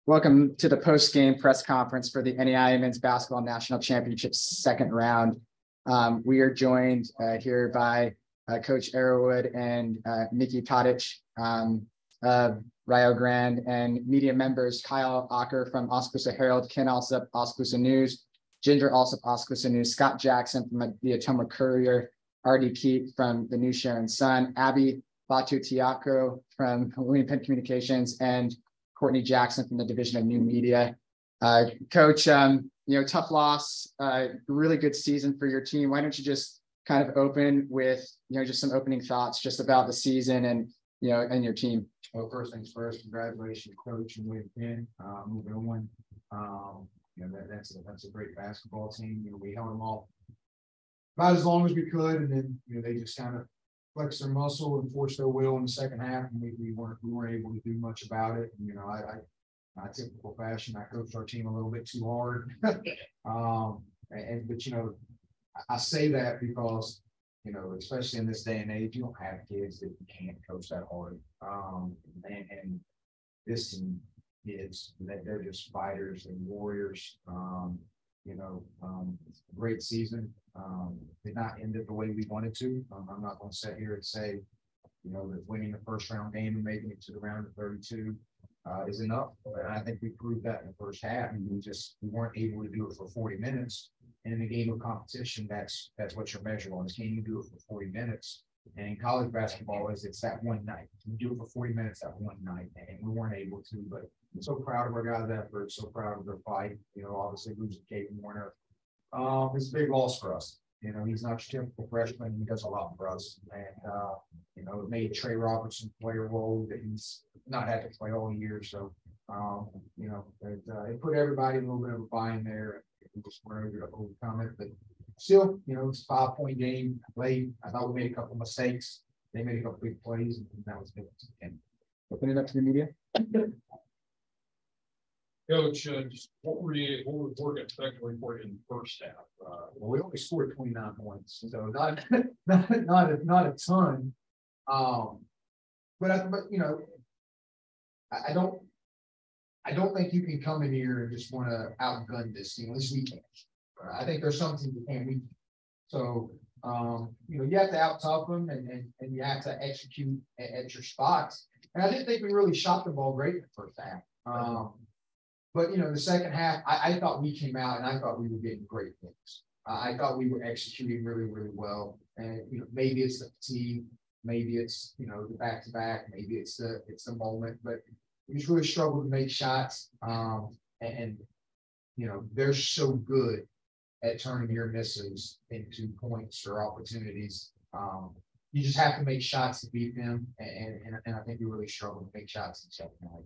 Welcome to the post-game press conference for the NAIA Men's Basketball National Championship second round. We are joined here by Coach Arrowood and Miki Tadich of Rio Grande, and media members Kyle Acker from Oskaloosa Herald, Ken Alsop, Oskaloosa News, Ginger Alsop, Oskaloosa News, Scott Jackson from the Atomo Courier, R.D. Pete from the New Sharon Sun, Abby Batu-Tiako from William Penn Communications, and Courtney Jackson from the Division of New Media. Coach, tough loss, really good season for your team. Why don't you just kind of open with, just some opening thoughts just about the season and your team? Well, first things first, congratulations, Coach, and William Penn. Moving on, that's a great basketball team. We held them off about as long as we could, and then they just kind of flexed their muscle and forced their will in the second half, and we weren't able to do much about it. And, I typical fashion, I coached our team a little bit too hard. But I say that because, especially in this day and age, you don't have kids that you can't coach that hard. And this team is that they're just fighters and warriors. Great season. Did not end it the way we wanted to. I'm not going to sit here and say, that winning the first round game and making it to the round of 32 is enough. But I think we proved that in the first half, and we weren't able to do it for 40 minutes. And in a game of competition, that's what you're measured on. Is can you do it for 40 minutes? And in college basketball, it's that one night. You do it for 40 minutes that one night, and we weren't able to. But I'm so proud of our guys' effort, so proud of their fight. Obviously losing Caden Warner, it's a big loss for us. He's not your typical freshman. He does a lot for us, and it made Trey Robertson play a role that he's not had to play all year. So, it put everybody a little bit of a bind there. We just weren't able to overcome it, but still, it's a 5-point game. Late, I thought we made a couple of mistakes. They made a couple big plays, and that was good. Open it up to the media. Coach, what was work effectively for you in the first half? Well, we only scored 29 points, so not a ton. But I don't think you can come in here and just want to outgun this team. At least we can't. I think there's something we can't. So you have to out-tough them, and you have to execute at your spots. And I didn't think we really shot the ball great in the first half. But the second half, I thought we came out and I thought we were getting great things. I thought we were executing really, really well. And maybe it's the fatigue, maybe it's the back-to-back, maybe it's the moment. But we just really struggled to make shots. And they're so good at turning your misses into points or opportunities. You just have to make shots to beat them. And I think we really struggled to make shots in the second half.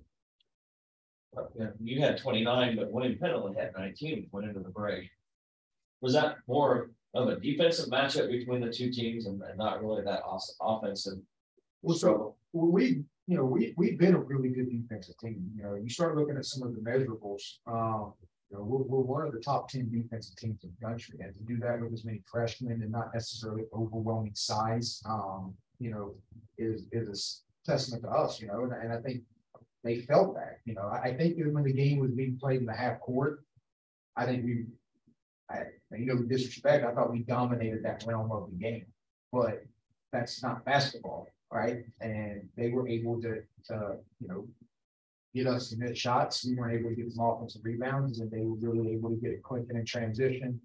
You had 29, but William Penn only had 19 went into the break. Was that more of a defensive matchup between the two teams and not really that offensive struggle? We've been a really good defensive team. You start looking at some of the measurables. We're one of the top 10 defensive teams in the country, and to do that with as many freshmen and not necessarily overwhelming size, is a testament to us. And I think they felt that. I think when the game was being played in the half court, I think with disrespect, I thought we dominated that realm of the game. But that's not basketball, right? And they were able to get us to miss shots. We weren't able to get some offensive rebounds, and they were really able to get it clicking in transition.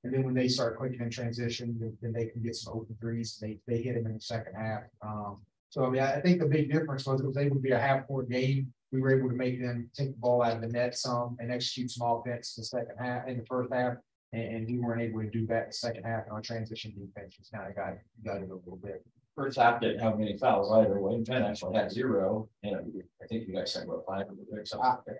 And then when they start clicking in transition, then they can get some open threes. They hit them in the second half. So, I think the big difference was it was able to be a half-court game. We were able to make them take the ball out of the net some and execute some offense in the first half, and we weren't able to do that in the second half. And our transition defense just kind of got it a little bit. First half didn't have many fouls either. William Penn actually had 0, and I think you guys said about 5 or something.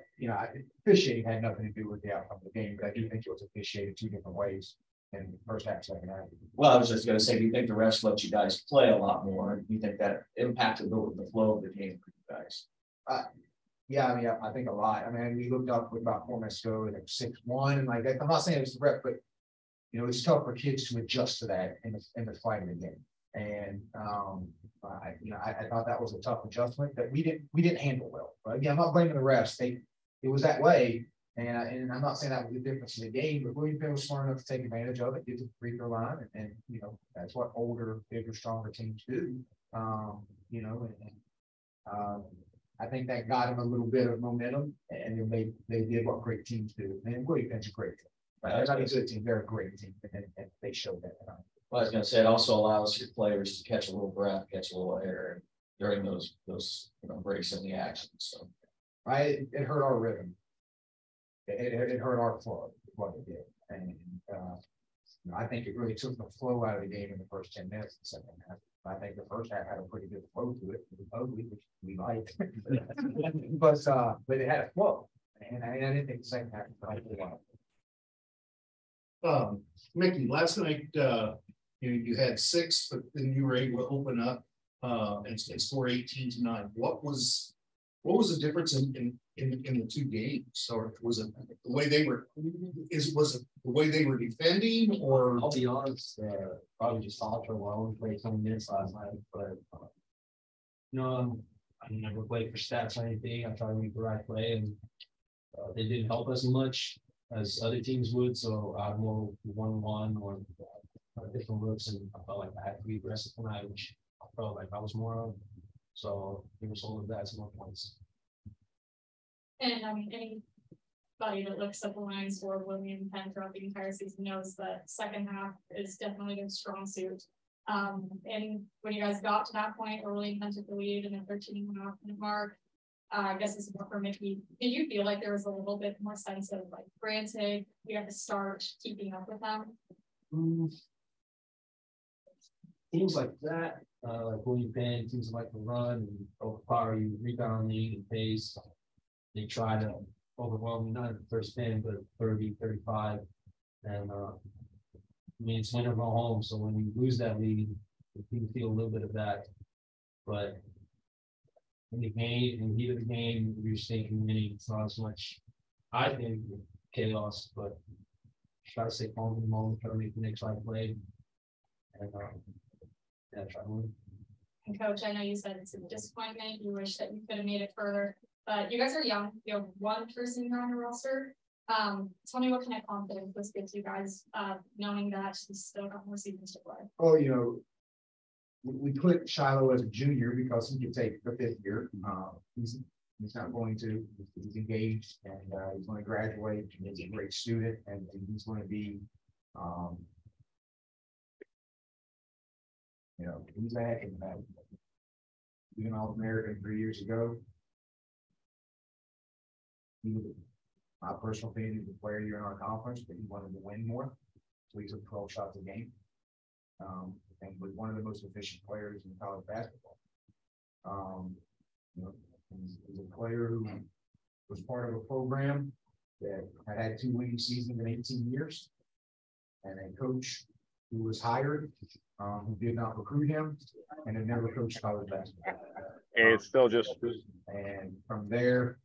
Officiating had nothing to do with the outcome of the game, but I do think it was officiated 2 different ways in the first half, second half. Well, I was just going to say, do you think the refs let you guys play a lot more? Do you think that impacted the flow of the game for you guys? I think a lot. We looked up with about 4 minutes ago, and it was 6-1, and I'm not saying it was the ref, but it's tough for kids to adjust to that in the fight of the game. And I thought that was a tough adjustment that we didn't handle well. But again, I'm not blaming the refs. it was that way. And I'm not saying that was the difference in the game, but William Penn was smart enough to take advantage of it, get to the free throw line, and you know, that's what older, bigger, stronger teams do. You know, I think that got them a little bit of momentum, and then they did what great teams do. And William Penn's a great team. They're not a good team, they're a great team, and they showed that tonight. Well, I was gonna say, it also allows your players to catch a little breath, catch a little air during those breaks in the action, so. Right, it hurt our rhythm. It hurt our flow, what it did, and you know, I think it really took the flow out of the game in the first 10 minutes of the second half. I think the first half had a pretty good flow to it, ugly, which we liked, but it had a flow, and I didn't think the second half was like. Miki, last night you had 6, but then you were able to open up and score 18-9. What was the difference in the 2 games? Or was it the way they were? Was it the way they were defending? Or I'll be honest, probably just thought for a while. We played 20 minutes last night, but no, I never played for stats or anything. I tried to make the right play, and they didn't help us much as other teams would. So I more 1-1 or different looks, and I felt like I had to be aggressive tonight, which I felt like I was more of. So it was all of that, some more points. And I mean, anybody that looks at the lines for William Penn throughout the entire season knows that second half is definitely their strong suit. And when you guys got to that point where William Penn took the lead and the 13.5-minute mark, I guess this is more for Miki. Did you feel like there was a little bit more sense of like, granted, we have to start keeping up with them? Teams like that, like William Penn, teams like the run and overpower you, rebound lead and pace. They try to overwhelm you, not in the first 10, but 30, 35. And I mean, it's win or go home. So when you lose that lead, you feel a little bit of that. But in the game, in the heat of the game, you're just thinking winning. It's not as much, I think, chaos, but try to stay calm in the moment, try to make the next right play. And yeah, try to win. And Coach, I know you said it's a disappointment. You wish that you could have made it further, but you guys are young. You have one person on your roster. Tell me what kind of confidence this gives you guys, knowing that you still got more seasons to play. Oh, you know, we put Shiloh as a junior because he can take the 5th year. He's not going to. He's engaged, and he's going to graduate. He's a great student, and he's going to be, you know, he's a heck of a man. He's an All-American 3 years ago. He was, my personal opinion, is the player year in our conference, but he wanted to win more. So he took 12 shots a game. And was one of the most efficient players in college basketball. You know, he's a player who was part of a program that had 2 winning seasons in 18 years, and a coach who was hired, who did not recruit him, and had never coached college basketball. And it's still just. And from there,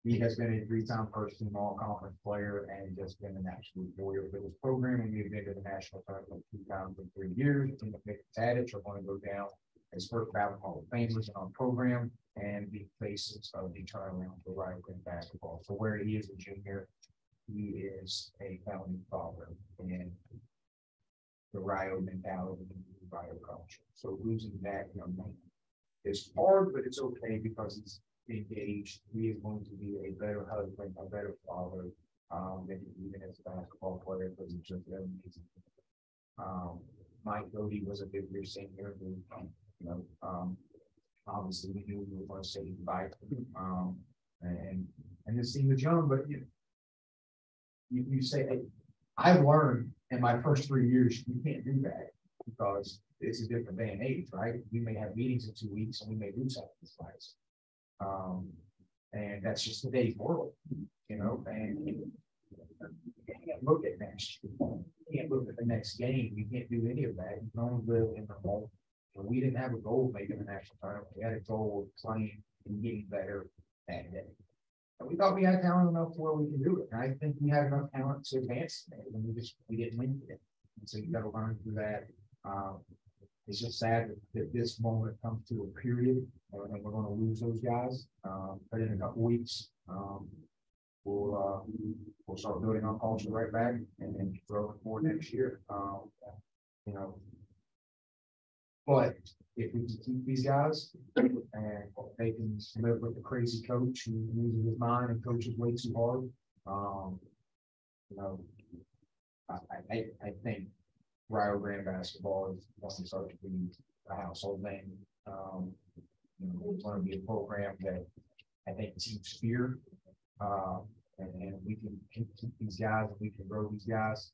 he has been a 3-time first-team all-conference player and just been an absolute warrior for this program. And we've been to the national tournament 2 times in 3 years. And Miki Tadich are going to go down as first ballot Hall of Famers in our program and be faces of the turnaround for Rio Grande basketball. So where he is a junior, he is a founding father in the Rio mentality and the Rio culture. So losing that young man is hard, but it's okay because he's engaged. He is going to be a better husband, a better father, than even as a basketball player, because he's just very amazing. Mike Cody was a 5th-year senior who, you know, obviously we knew we were going to say goodbye. And this team is young, but you say, hey, I've learned in my first 3 years, you can't do that because it's a different day and age, right? We may have meetings in 2 weeks and we may lose some of these fights. And that's just today's world, you know, and you can't look at next year. You can't look at the next game. You can't do any of that. You can only live in the moment. And we didn't have a goal of making the national tournament. We had a goal of playing and getting better that day. And we thought we had talent enough to where we can do it. And I think we had enough talent to advance today. And we didn't win today. And so you got to learn through that. It's just sad that this moment comes to a period and we're going to lose those guys. But in a couple weeks, we'll start building our culture right back and grow it more next year. You know, but if we can keep these guys and they can live with the crazy coach who loses his mind and coaches way too hard, you know, I think Rio Grande basketball is going to start to be a household name. You know, it's going to be a program that I think teams fear, and we can keep these guys and we can grow these guys.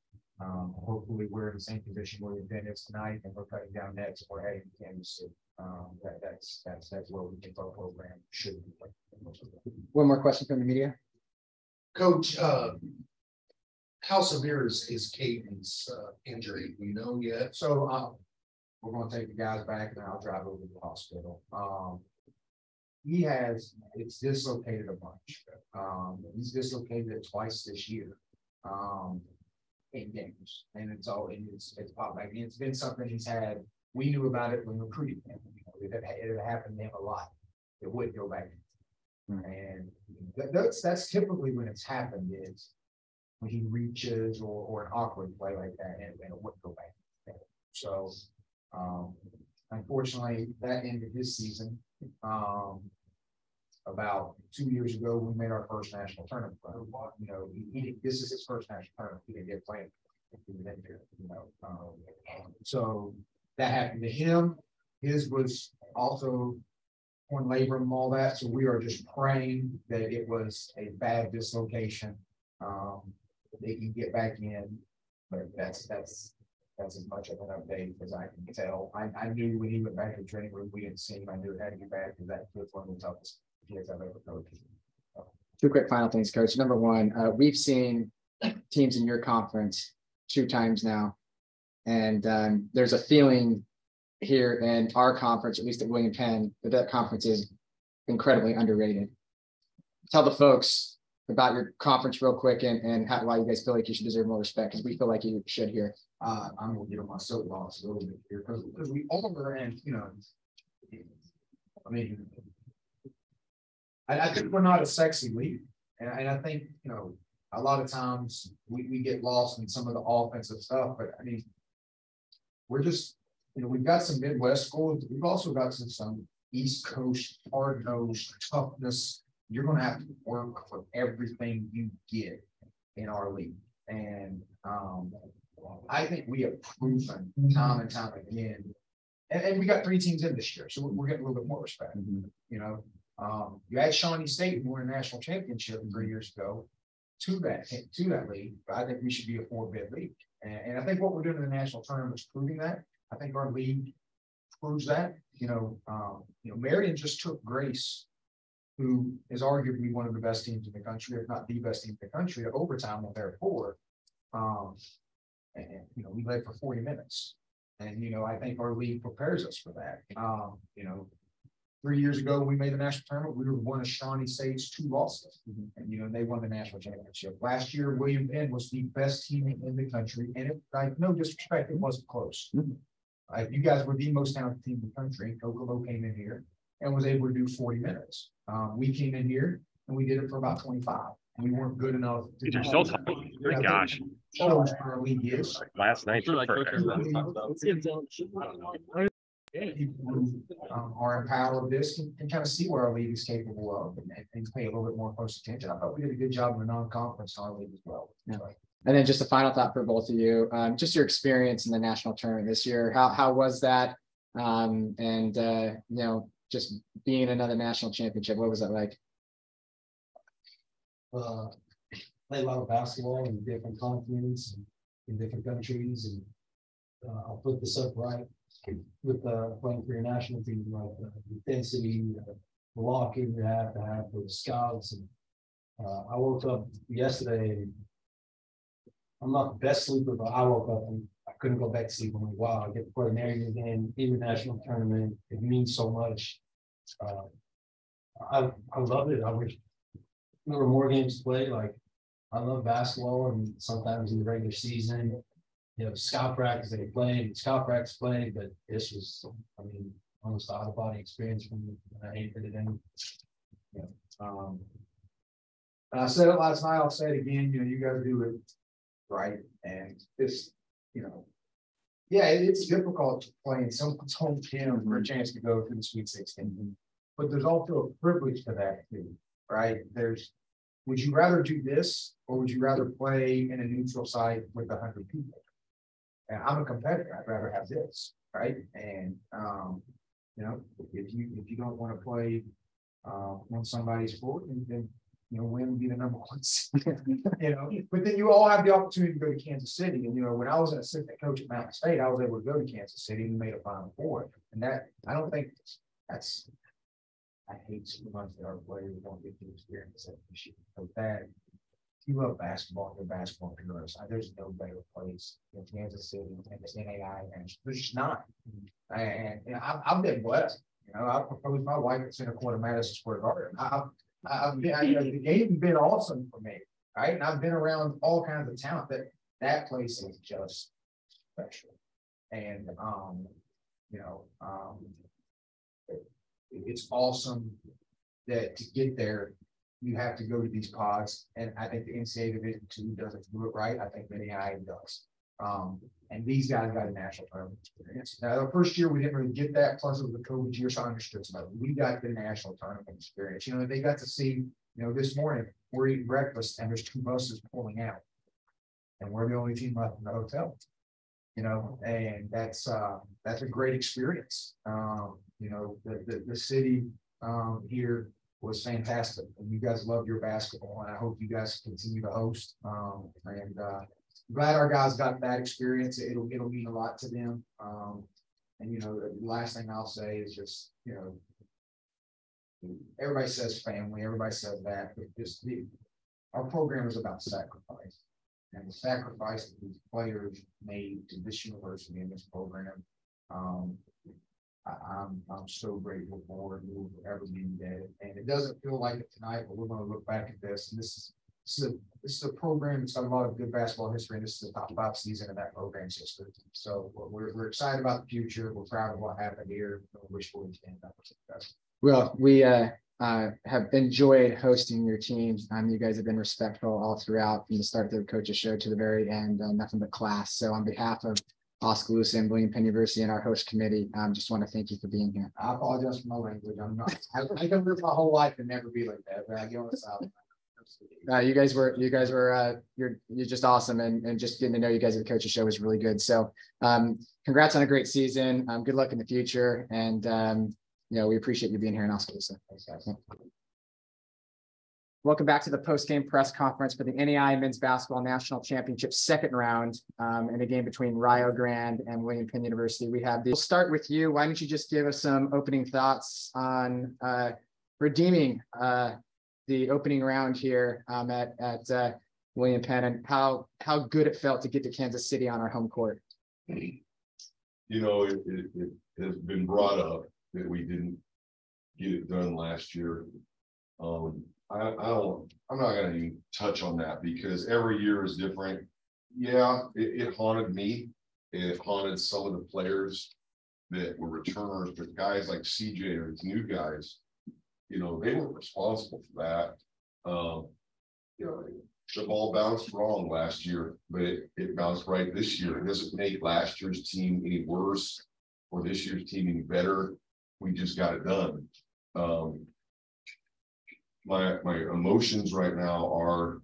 Hopefully we're in the same position where we've been is tonight, and we're cutting down nets. We're heading to Kansas City. That's where we think our program should be. One more question from the media. Coach, how severe is Caden's injury? Do you know yet? So we're going to take the guys back, and then I'll drive over to the hospital. It's dislocated a bunch. He's dislocated it twice this year. In games, and it's popped back. It's been something he's had. We knew about it when recruiting him. You know, it had happened to him a lot. It would go back, and that's typically when it's happened is when he reaches or an awkward play like that, and it wouldn't go back. So, unfortunately, that ended his season. About 2 years ago, we made our first national tournament. You know, this is his first national tournament. He didn't get played. You know, so that happened to him. His was also torn labrum and all that. So we are just praying that it was a bad dislocation. They can get back in, but that's as much of an update as I can tell. I knew when he went back to the training room, we didn't see him. I knew it had to be back because that was one of the toughest kids I've ever coached. Two quick final things, Coach. Number one, we've seen teams in your conference 2 times now, and there's a feeling here in our conference, at least at William Penn, that conference is incredibly underrated. Tell the folks about your conference real quick and why you guys feel like you should deserve more respect, because we feel like you should here. I'm going to get on my soapbox a little bit here because we over, and you know, I mean, I think we're not a sexy league, and I think, you know, a lot of times we get lost in some of the offensive stuff, but I mean, we're just, you know, we've got some Midwest schools. We've also got some East Coast hard-nosed toughness. You're going to have to work for everything you get in our league. And I think we have proven time and time again, and we got 3 teams in this year, so we're getting a little bit more respect. You know, you had Shawnee State who won a national championship 3 years ago to that league, but I think we should be a 4-bid league. And I think what we're doing in the national tournament is proving that. I think our league proves that. You know, Marion just took Grace, who is arguably one of the best teams in the country, if not the best team in the country, to overtime on their 4. And you know, we led for 40 minutes. And you know, I think our league prepares us for that. You know, 3 years ago, we made the national tournament. We were one of Shawnee State's 2 losses, and you know, they won the national championship. Last year, William Penn was the best team in the country, and no disrespect, it wasn't close. You guys were the most talented team in the country. Kokomo came in here and was able to do 40 minutes. We came in here and we did it for about 25. And we weren't good enough. These are so tough. Good gosh. Our league is. Last night. People who are empowered of this can kind of see where our league is capable of and pay a little bit more close attention. I thought we did a good job in the non-conference in our league as well. Yeah. And then just a final thought for both of you, just your experience in the national tournament this year. How was that? You know, just being another national championship, what was that like? Played a lot of basketball in different continents and in different countries, and I'll put this up right with playing for your national team, like the intensity, the lock-in you have to have for the scouts. And I woke up yesterday, and I'm not the best sleeper, but I woke up and I couldn't go back to sleep. I'm like, wow, I get to play an area again in the national tournament. It means so much. I love it. I wish there were more games to play. Like, I love basketball, and sometimes in the regular season, you know, scout practice they play, scout practice play, but this was, I mean, almost out of body experience from me. I hated it. And And I said it last night, I'll say it again, you guys do it right, and this, yeah, it's difficult playing someone's home team for a chance to go to the Sweet 16. But there's also a privilege to that too, right? Would you rather do this, or would you rather play in a neutral site with 100 people? And I'm a competitor, I'd rather have this, right? And if you don't want to play on somebody's court, then win would be the number one seed. But then you all have the opportunity to go to Kansas City. And when I was an assistant coach at Mountain State, I was able to go to Kansas City and made a Final Four. And that, I don't think that's, I hate so much that our players don't get to experience that. That, if you love basketball, you're basketball purists. There's no better place than Kansas City and this NAIA, and there's just not. And I've been blessed. I proposed my wife at Center Court of Madison Square Garden. The game's been awesome for me, right? And I've been around all kinds of talent. That place is just special, and it's awesome that to get there, you have to go to these pods, and I think the NCAA Division II doesn't do it right. I think the NAIA does. And these guys got a national tournament experience. Now, the first year we didn't really get that, plus it was the COVID year, so I understood some of it. We got the national tournament experience. They got to see, this morning we're eating breakfast and there's 2 buses pulling out, and we're the only team left in the hotel. And that's a great experience. The city here was fantastic, and you guys love your basketball, and I hope you guys continue to host. Glad our guys got that experience. It'll mean a lot to them. And the last thing I'll say is just, everybody says family, everybody says that, but just our program is about sacrifice, and the sacrifice that these players made to this university and this program. I'm so grateful for it. We'll forever be indebted, and it doesn't feel like it tonight, but we're going to look back at this, and this is a program that's got a lot of good basketball history, and this is the top 5 season of that program's history. So we're excited about the future. We're proud of what happened here. We wish we could end up with success. Well, we have enjoyed hosting your team. You guys have been respectful all throughout, from the start of the coaches show to the very end, nothing but class. So on behalf of Oskaloosa and William Penn University and our host committee, just want to thank you for being here. I apologize for my language. I can live my whole life and never be like that, but I get on the side. You guys were you're just awesome, and just getting to know you guys at the coaches show was really good. So congrats on a great season. Good luck in the future, and we appreciate you being here in Oskaloosa. Thanks, guys. Welcome back to the post-game press conference for the NAIA Men's Basketball National Championship second round in a game between Grande and William Penn University. We'll start with you. Why don't you just give us some opening thoughts on redeeming the opening round here at William Penn, and how good it felt to get to Kansas City on our home court. It has been brought up that we didn't get it done last year. I'm not going to even touch on that, because every year is different. Yeah, it haunted me. It haunted some of the players that were returners, but guys like CJ or these new guys, they weren't responsible for that. The ball bounced wrong last year, but it bounced right this year. It doesn't make last year's team any worse or this year's team any better. We just got it done. My emotions right now are,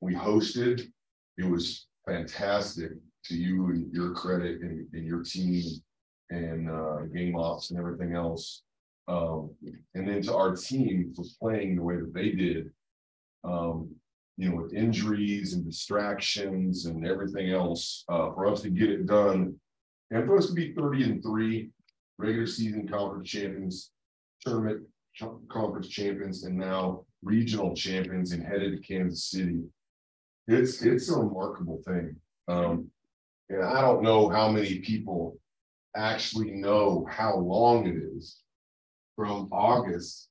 we hosted. It was fantastic, to you and your credit and your team and game ops and everything else. And then to our team for playing the way that they did, with injuries and distractions and everything else, for us to get it done, and for us to be 30-3, regular season conference champions, tournament conference champions, and now regional champions, and headed to Kansas City. It's a remarkable thing. And I don't know how many people actually know how long it is from August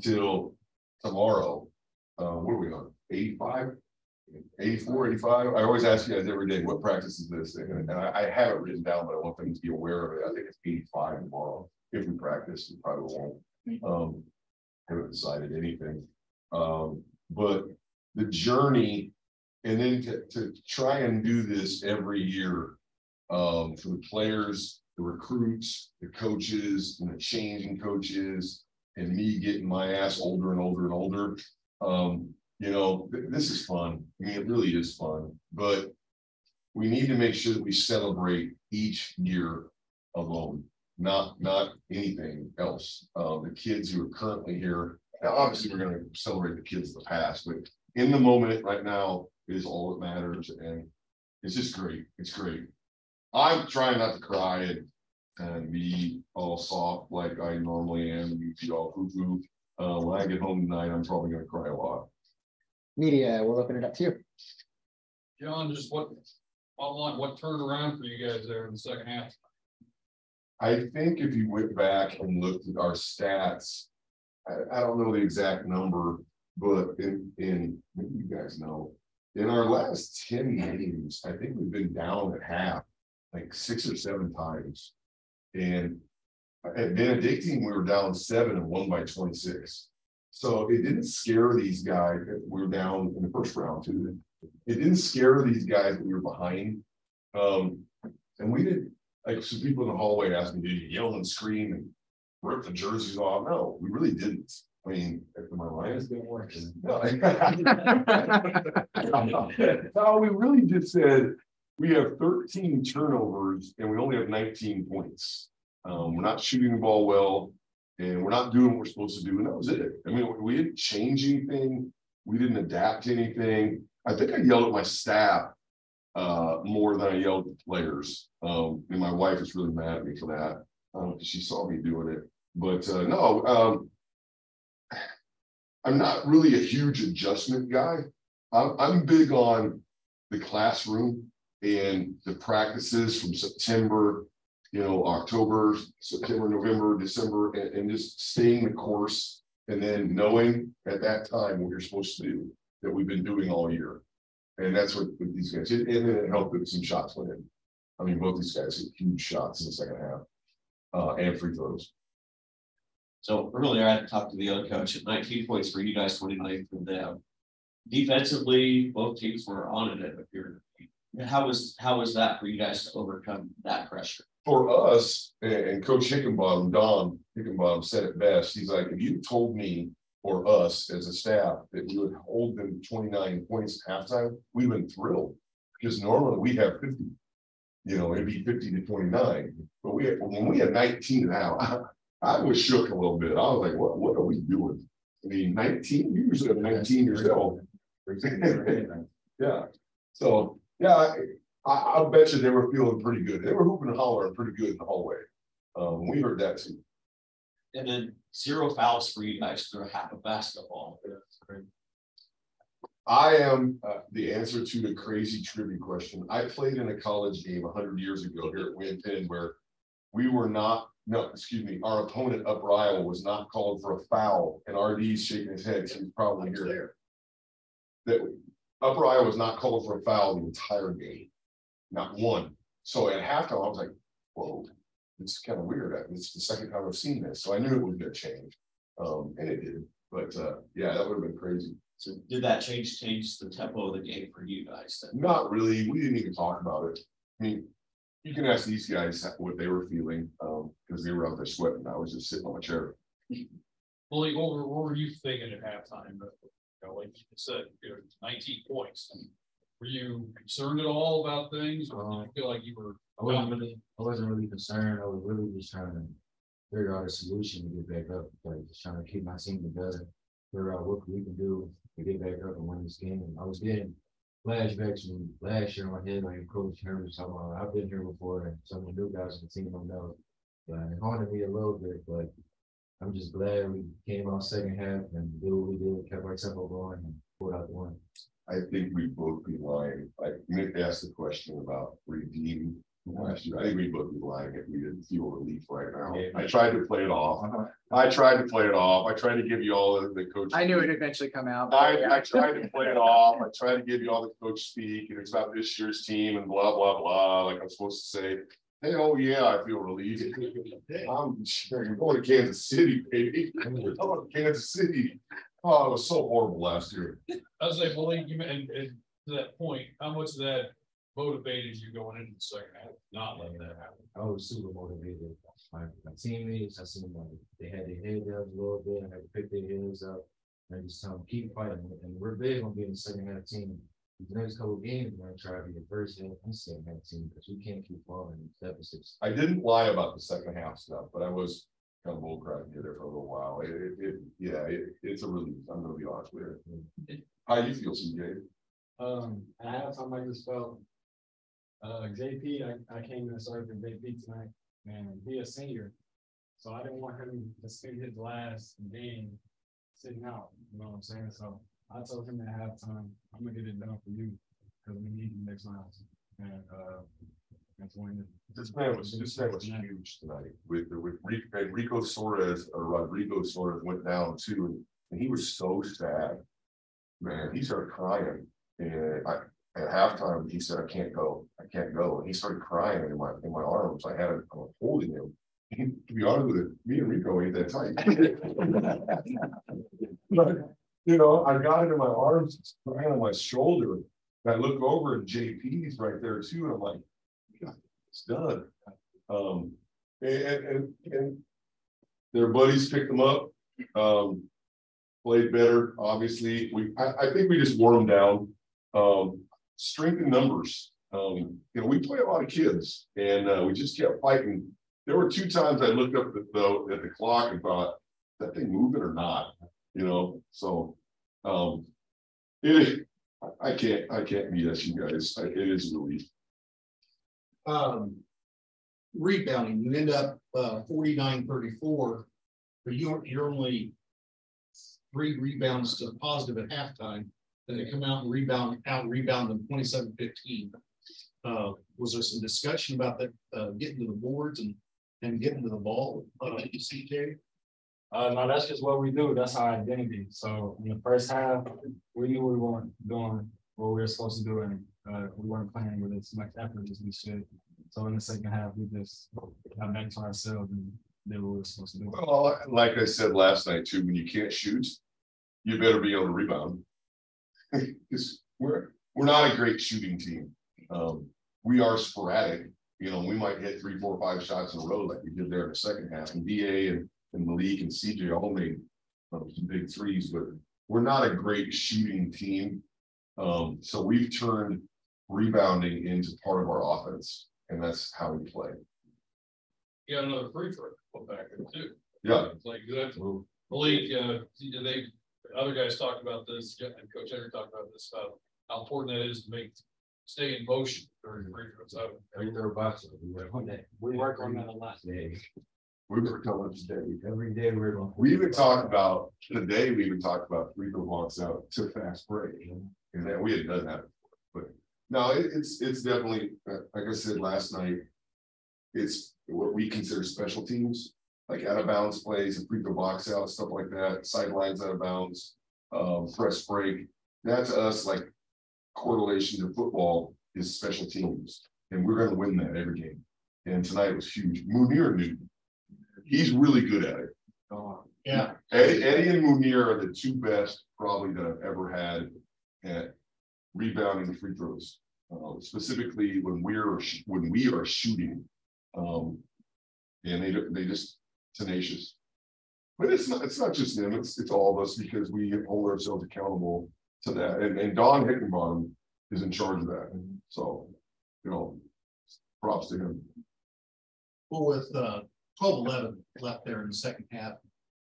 till tomorrow. What are we on? 85, 84, 85. I always ask you guys every day, what practice is this? And I have it written down, but I want them to be aware of it. I think it's 85 tomorrow. If we practice, we probably won't. Haven't decided anything. But the journey, and then to try and do this every year, for the players, the recruits, the coaches, and the changing coaches, and me getting my ass older and older and older. You know, this is fun. I mean, it really is fun, but we need to make sure that we celebrate each year alone, not anything else. The kids who are currently here, now obviously we're going to celebrate the kids of the past, but in the moment right now is all that matters, and it's just great. It's great. I'm trying not to cry and be all soft like I normally am, and be all poo-poo. When I get home tonight, I'm probably going to cry a lot. Media, we'll open it up to you. John, just what turned around for you guys there in the second half? I think if you went back and looked at our stats, I don't know the exact number, but in maybe you guys know, in our last 10 games, I think we've been down at half, like 6 or 7 times. And at Benedictine, we were down 7 and won by 26. So it didn't scare these guys that we were down in the first round too. It didn't scare these guys that we were behind. And we didn't, like, some people in the hallway asked me, did you yell and scream and rip the jerseys off? No, we really didn't. I mean, my Lions didn't work. No, no, we really just said we have 13 turnovers and we only have 19 points. We're not shooting the ball well, and we're not doing what we're supposed to do, and that was it. I mean, we didn't change anything. We didn't adapt to anything. I think I yelled at my staff more than I yelled at the players. And my wife is really mad at me for that because she saw me doing it. But no, I'm not really a huge adjustment guy. I'm big on the classroom and the practices from September, October, September, November, December, and just staying the course, and then knowing at that time what you're supposed to do that we've been doing all year. And that's what these guys did. And then it helped that some shots went in. I mean, both these guys hit huge shots in the second half and free throws. So earlier I had to talk to the other coach at 19 points for you guys, 29 for them. Defensively, both teams were on it at a period. How was that for you guys to overcome that pressure? For us, and Coach Hickenbottom, Don Hickenbottom said it best. He's like, if you told me or us as a staff that we would hold them 29 points at halftime, we've been thrilled, because normally we have 50. It'd be 50 to 29. But when we had 19 now, I was shook a little bit. I was like, what are we doing? I mean, 19, you usually have 19 yourself. Yeah. So yeah, I bet you they were feeling pretty good. They were hooping and hollering pretty good in the hallway. We heard that too. And then 0 fouls for you guys through half of basketball. I am the answer to the crazy trivia question. I played in a college game 100 years ago here at Penn where we were not, our opponent Upper Iowa was not called for a foul, and RD's shaking his head, so he's probably here. That Upper Iowa was not called for a foul the entire game. Not one. So at halftime, I was like, whoa, it's kind of weird. It's the second time I've seen this. So I knew it was going to change. And it did. But yeah, that would have been crazy. So did that change the tempo of the game for you guys then? Not really. We didn't even talk about it. I mean, you can ask these guys what they were feeling because they were out there sweating. I was just sitting on a chair. Well, what were you thinking at halftime? Like you said, 19 points. Were you concerned at all about things, or did you feel like you were? I wasn't really concerned. I was really just trying to figure out a solution to get back up. Like just trying to keep my team together, figure out what we can do to get back up and win this game. And I was getting flashbacks from last year in my head, like Coach Herman was talking about. I've been here before, and some of the new guys on the team don't know. It haunted me a little bit, but I'm just glad we came out second half and did what we did, kept our tempo going, and pulled out the win. I think we both be lying. Like Nick asked the question about redeeming last year. I think we both be lying if we didn't feel relief right now. Yeah. I tried to play it off. I tried to give you all the coach. I knew it would eventually come out. I tried to play it off. I tried to give you all the coach speak, and it's about this year's team and blah, blah, blah. Like I'm supposed to say, hey, oh yeah, I feel relieved. I'm sure you're going to Kansas City, baby. We're going to Kansas City. Oh, it was so horrible last year. I was like, Malyk, and to that point, how much of that motivated you going into the second half, not letting that happen? I was super motivated. My teammates, I seen them, they had their heads up a little bit, and I picked their heads up. And I just tell them, keep fighting. And we're big on being the second half team. These next couple of games, we're gonna try to be the first half and second half team, because we can't keep falling in deficits. I didn't lie about the second half stuff, but I was kind of bull crying there for a little while. It's a relief. I'm gonna be honest with you. How you feel, CJ? At halftime, I just felt JP, I came in and started for JP tonight, and he a senior. So I didn't want him to spend his last game sitting out, you know what I'm saying? So I told him at halftime, I'm gonna get it done for you, because we need you next round. And that's when This man was huge tonight with Rico Suarez, or Rodrigo Suarez went down too, and he was so sad. Man, he started crying, and at halftime he said, I can't go, and he started crying in my arms. I was holding him. To be honest with you, me and Rico ain't that tight. But you know, I got it in my arms, it's crying on my shoulder. And I look over and JP's right there too, and I'm like, God, it's done. And their buddies picked them up, played better. Obviously, I think we just wore them down. Strength in numbers. You know, we play a lot of kids, and we just kept fighting. There were 2 times I looked up at the clock and thought, is that thing moving or not? You know, so I can't beat us, you guys. It is a relief. Rebounding, you end up 49-34, but you're only 3 rebounds to positive at halftime. Then they come out and rebound them 27-15. Was there some discussion about that getting to the boards and getting to the ball, CJ? no, that's just what we do. That's our identity. So in the first half, we knew we weren't doing what we were supposed to do, and we weren't playing with as much effort as we should. So in the second half, we just got back to ourselves and did what we were supposed to do. Well, like I said last night too, when you can't shoot, you better be able to rebound. Because we're not a great shooting team. We are sporadic. You know, we might hit 3, 4, 5 shots in a row like we did there in the second half. And DA and Malyk and CJ all made some big threes, but we're not a great shooting team. So we've turned rebounding into part of our offense, and that's how we play. You got another free throw back there too. Yeah. It's like good. Malyk, other guys talked about this, and Coach Henry talked about this, about how important that is to stay in motion during free throws. We work on that a lot today. We worked on it today. Every day we even talked about today. We even talked about free throw walks out to fast break, and that we had done that before. But no, it's definitely, like I said last night, it's what we consider special teams, like out of bounds plays, and free throw box out, stuff like that, sidelines out of bounds, press break. That to us, like correlation to football, is special teams, and we're going to win that every game. And tonight was huge. Munir knew. He's really good at it. Yeah. Eddie and Munir are the 2 best probably that I've ever had at rebounding the free throws, specifically when we are shooting. And they just tenacious. But it's not just them, it's all of us, because we hold ourselves accountable to that. And Don Hickenbottom is in charge of that. So, you know, props to him. Well, with 12-11 left there in the second half,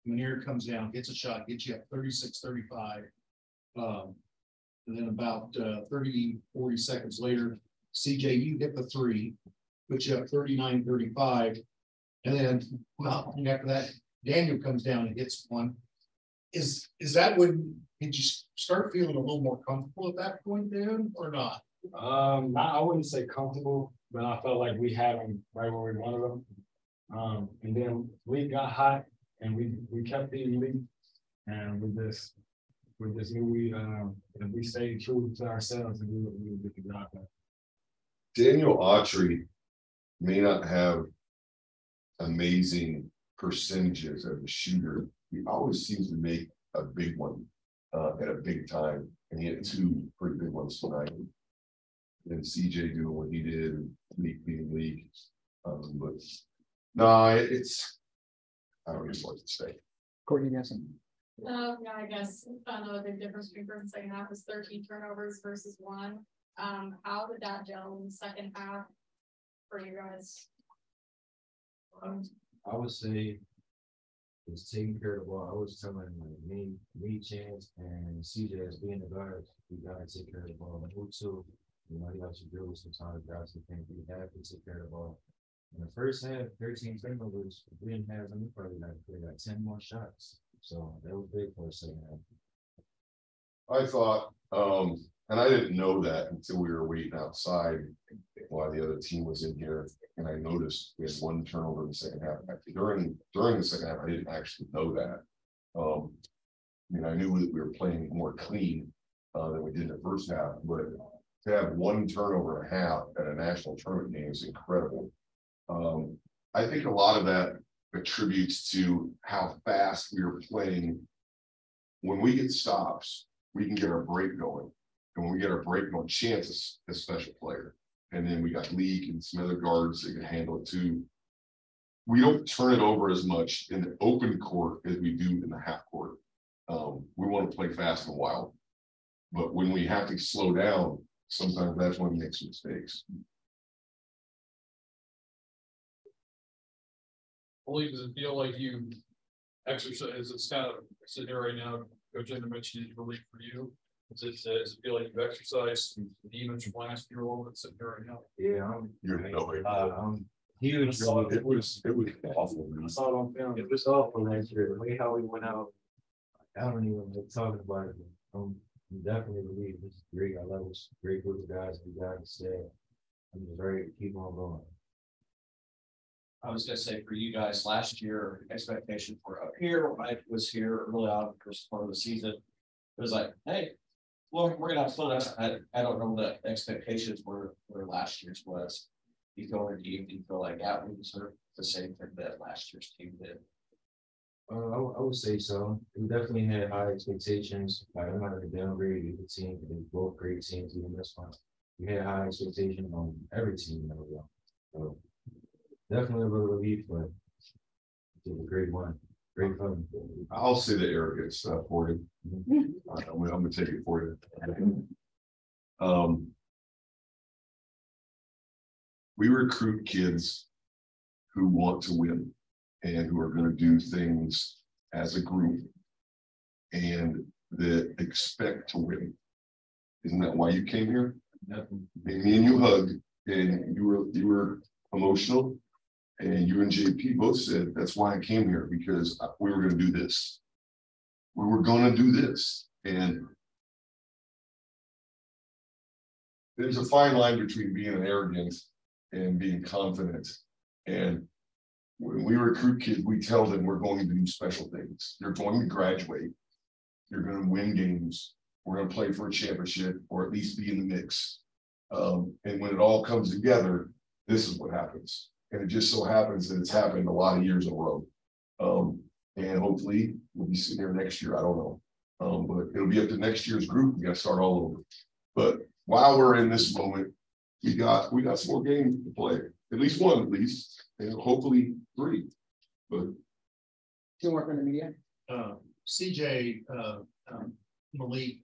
Munir comes down, gets a shot, gets you up 36-35. And then about 30, 40 seconds later, CJ, you hit the 3, put you up 39-35. And then after that, Daniel comes down and hits one. Is that when did you start feeling a little more comfortable at that point then, or not? I wouldn't say comfortable, but I felt like we had them right where we wanted them. And then we got hot, and we kept being lead, and we just knew if we stayed true to ourselves, and we would get the job done. Daniel Autry may not have amazing percentages as a shooter. He always seems to make a big one at a big time, and he had two pretty big ones tonight. And CJ doing what he did, league being league. But no, it's I don't know what to say. Courtney, you have something? Yeah, I guess another big difference between first and second half was 13 turnovers versus 1. How did that gel in the second half for you guys? I would say it's taking care of the ball. I was telling me, Chance, and CJ as being the guards, we gotta take care of the ball. And who too, you know, you got to drill sometimes, guys who can't be have to take care of the ball. In the first half, 13 turnovers, we didn't have them. Probably got 10 more shots. So that was big for us second half. I thought, and I didn't know that until we were waiting outside while the other team was in here, and I noticed we had one turnover in the second half. During the second half, I didn't actually know that. I mean, I knew that we were playing more clean than we did in the first half, but to have one turnover and a half at a national tournament game is incredible. I think a lot of that attributes to how fast we were playing. When we get stops, we can get our break going. And when we get our break going, Chance is a special player. And then we got Leak and some other guards that can handle it too. We don't turn it over as much in the open court as we do in the half court. We want to play fast and wild. But when we have to slow down, sometimes that's when we make some mistakes. Does it feel like you exercise? It's kind of sitting here right now. Coach Ender mentioned it's relief for you. Does it feel like you've exercised the demons from last year a little bit sitting here right now? Yeah, I'm huge. It was awful. I saw it on film. It was awful last year. The way how we went out, I don't even like talking about it. I'm definitely relieved. It's great. I love this great group of guys. We got to say, I'm just ready to keep on going. I was gonna say for you guys last year, expectations were up here. When I was here early on the first part of the season, it was like, hey, well, we're gonna have fun. I don't know what the expectations were last year's was. You go into you feel like that we deserve the same thing that last year's team did. I would say so. We definitely had high expectations. Like, I'm not going to downgrade either team. They both great teams, even this one. We had high expectations on every team that we won. So definitely a little relief, but it was a great one. Great fun. I'll say the arrogance for you. I'm gonna take it for you. We recruit kids who want to win and who are going to do things as a group and that expect to win. Isn't that why you came here? And me and you hugged, and you were emotional, and you and JP both said that's why I came here, because we were going to do this. We were going to do this, and there's a fine line between being arrogant and being confident. And when we recruit kids, we tell them we're going to do special things. You're going to graduate. You're going to win games. We're going to play for a championship, or at least be in the mix. And when it all comes together, this is what happens. And it just so happens that it's happened a lot of years in a row. And hopefully we'll be sitting here next year. I don't know. But it'll be up to next year's group. We got to start all over. But while we're in this moment, we got some more games to play. At least one, at least, and hopefully 3. But Teamwork in the media. CJ, Malyk,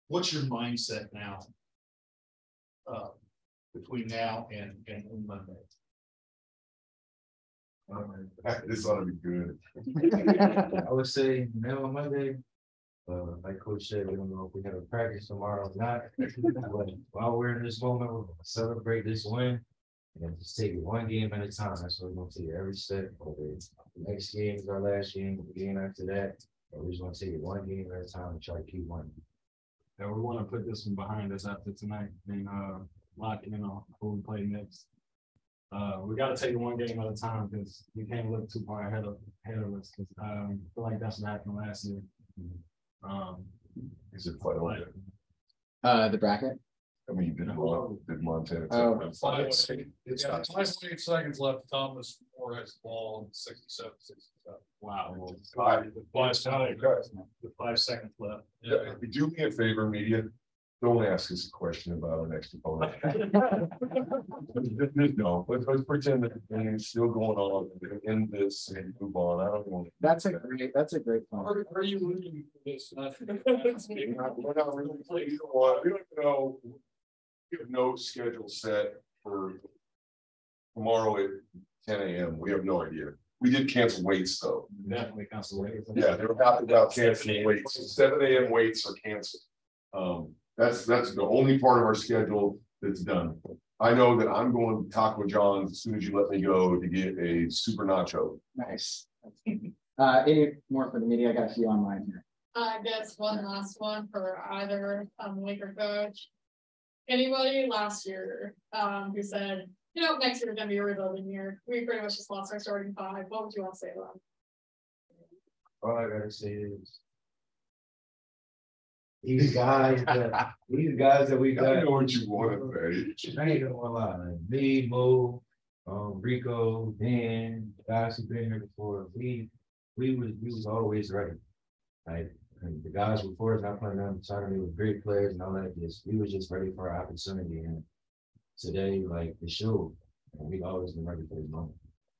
what's your mindset now? Between now and Monday. This ought to be good. I would say now on Monday, like Coach said, we don't know if we have a practice tomorrow or not. But while we're in this moment, we're going to celebrate this win and just take it one game at a time. That's what we're going to take every step. The next game is our last game, the game after that. But we're just going to take it one game at a time and try to keep winning. Yeah, we want to put this one behind us after tonight and lock in on who we play next. We got to take it one game at a time because we can't look too far ahead of us. Because I feel like that's what happened last year. Is it quite like The bracket. I mean, did Montana? Oh. It's 5 seconds left. Thomas Moore has the ball in 67, 67. Wow. Five. The 5 seconds left. Yeah, do me a favor, media. Don't ask us a question about our next opponent. No, let's pretend that it's still going on, end this and move on. I don't want. That's a great point. Are you looking for this? We're not really, we don't know. We have no schedule set for tomorrow at 10 a.m. We have no idea. We did cancel weights though. Definitely cancel weights. Yeah, they were about canceling weights. 7 a.m. weights are canceled. That's the only part of our schedule that's done. I know that I'm going to Taco John's as soon as you let me go to get a super nacho. Nice. Any more for the media? I got a few online here. I guess one last one for either Laker coach. Anybody last year who said, you know, next year is gonna be a rebuilding year. We pretty much just lost our starting five. What would you want to say to them? All I gotta say is these guys that we I got. know what you want to say. I ain't gonna lie, like me, Mo, Rico, Dan, guys who've been here before, we was always ready. Like and the guys before us not playing on the side, they were great players and all that. We was just ready for our opportunity. And today, like the show, we've always been ready for this moment.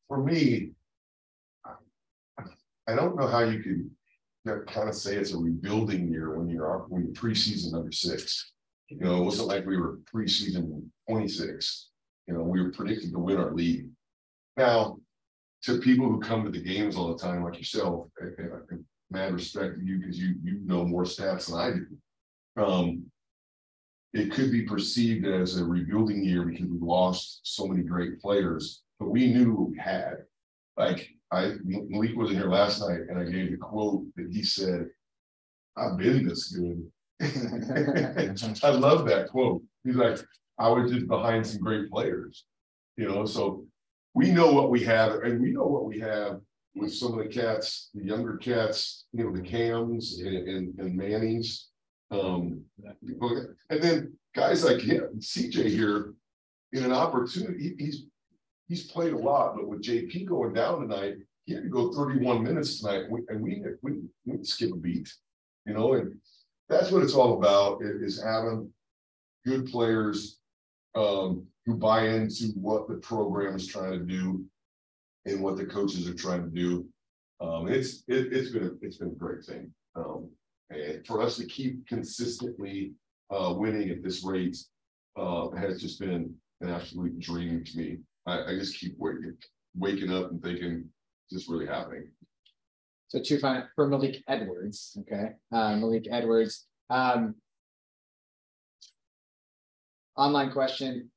For me, I don't know how you could kind of say it's a rebuilding year when you're preseason number 6. You know, it wasn't like we were preseason 26. You know, we were predicted to win our league. Now, to people who come to the games all the time, like yourself, and mad respect to you because you know more stats than I do. It could be perceived as a rebuilding year because we lost so many great players, but we knew what we had. Like Malyk wasn't here last night, and I gave the quote that he said, "I've been this good." I love that quote. He's like, "I was just behind some great players," you know. So we know what we have, and we know what we have with some of the cats, the younger cats, you know, the Cams and Mannings. And then guys like him, CJ here, in an opportunity, he's played a lot, but with JP going down tonight, he had to go 31 minutes tonight, and we didn't skip a beat, you know, and that's what it's all about, is having good players who buy into what the program is trying to do and what the coaches are trying to do. It's been a great thing. And for us to keep consistently winning at this rate has just been an absolute dream to me. I just keep waking up and thinking, is this really happening? So 2 final for Malyk Edwards. Okay. Malyk Edwards. Online question.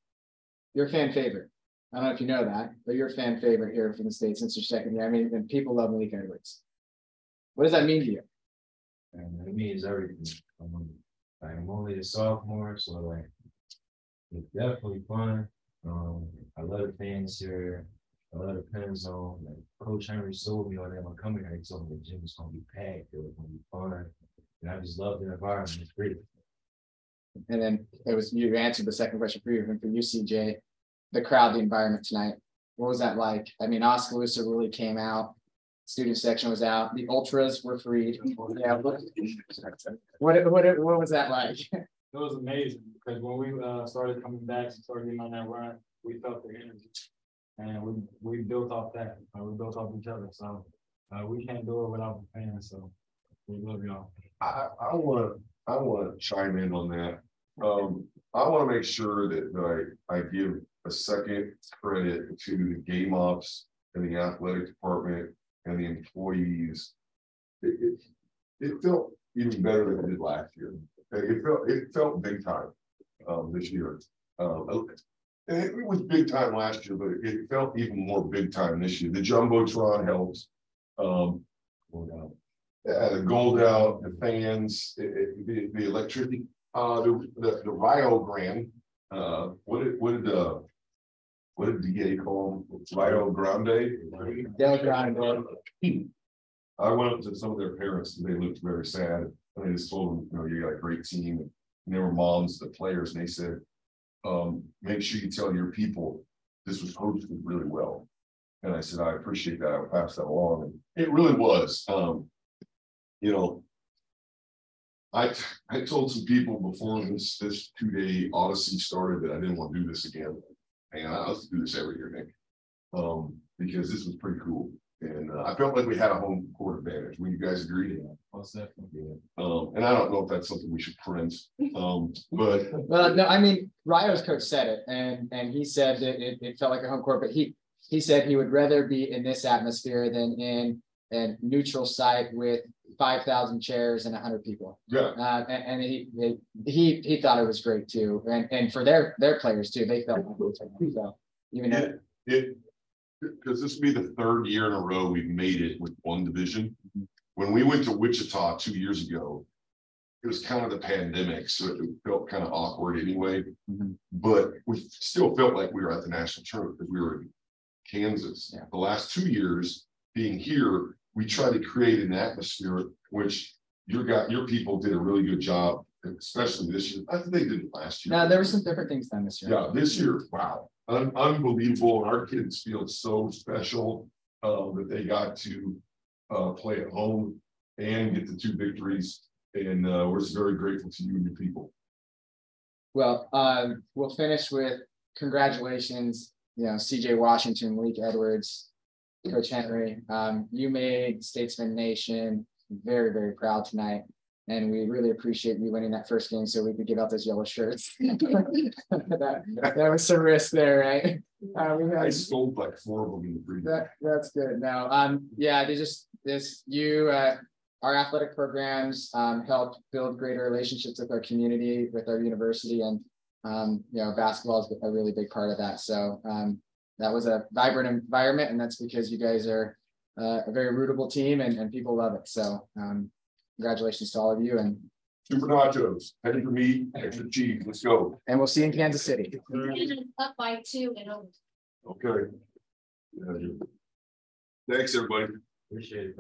Your fan favorite. I don't know if you know that, but you're a fan favorite here from the state since your second year. I mean, and people love Malyk Edwards. What does that mean to you? And it means everything. I'm only a sophomore, so like it's definitely fun. I love the fans here. I love the Penn zone. Like Coach Henry sold me on that. I'm coming here. He told me the gym is gonna be packed. It was gonna be fun, and I just love the environment. It's great. And then it was you answered the second question for you, CJ. The crowd, the environment tonight. What was that like? I mean, Oskaloosa really came out. Student section was out. The ultras were freed. Yeah. What was that like? It was amazing because when we started coming back and started getting on that run, we felt the energy, and we built off that. We built off each other. So we can't do it without the fans. So we love y'all. I want to chime in on that. I want to make sure that I give a second credit to the game ops and the athletic department and the employees. It felt even better than it did last year. It felt big time this year. It was big time last year, but it felt even more big time this year. The Jumbotron helps. The gold out, the fans, the electricity, the Rio Grande. What did DA call them? Rio Grande? Del Grande. I went up to some of their parents and they looked very sad. And I just told them, you know, you got a great team. And they were moms, the players, and they said, make sure you tell your people this was hosted really well. And I said, I appreciate that. I'll pass that along. And it really was, you know, I told some people before this 2-day odyssey started that I didn't want to do this again. And I was to do this every year, Nick, because this was pretty cool. And I felt like we had a home court advantage. Will you guys agree? Most definitely. And I don't know if that's something we should print, but Well, no, I mean, Rio's coach said it, and he said that it felt like a home court, but he said he would rather be in this atmosphere than in a neutral site with 5,000 chairs and 100 people. yeah, And he thought it was great too, and for their players too, they felt so even though because this will be the 3rd year in a row we've made it with one division. When we went to Wichita 2 years ago, it was kind of the pandemic, so it felt kind of awkward anyway. But we still felt like we were at the national tournament because we were in Kansas. Yeah. The last 2 years being here, we tried to create an atmosphere which your people did a really good job, especially this year. I think they did it last year. no, there were some different things done this year. Yeah, this year, wow, unbelievable. And our kids feel so special that they got to play at home and get the 2 victories. And we're just very grateful to you and your people. Well, we'll finish with congratulations, CJ Washington, Malyk Edwards, Coach Henry. You made Statesman Nation very, very proud tonight. And we really appreciate you winning that first game so we could give out those yellow shirts. that was some risk there, right? I sold like 4 of them in the previous. That's good. Now, yeah, our athletic programs helped build greater relationships with our community, with our university, and basketball is a really big part of that. So that was a vibrant environment, and that's because you guys are a very rootable team, and people love it. So congratulations to all of you, and Super nachos, heading for me, extra cheese. Let's go. And we'll see you in Kansas City. Up by 2 and over. Okay. Yeah, thanks, everybody. Appreciate it.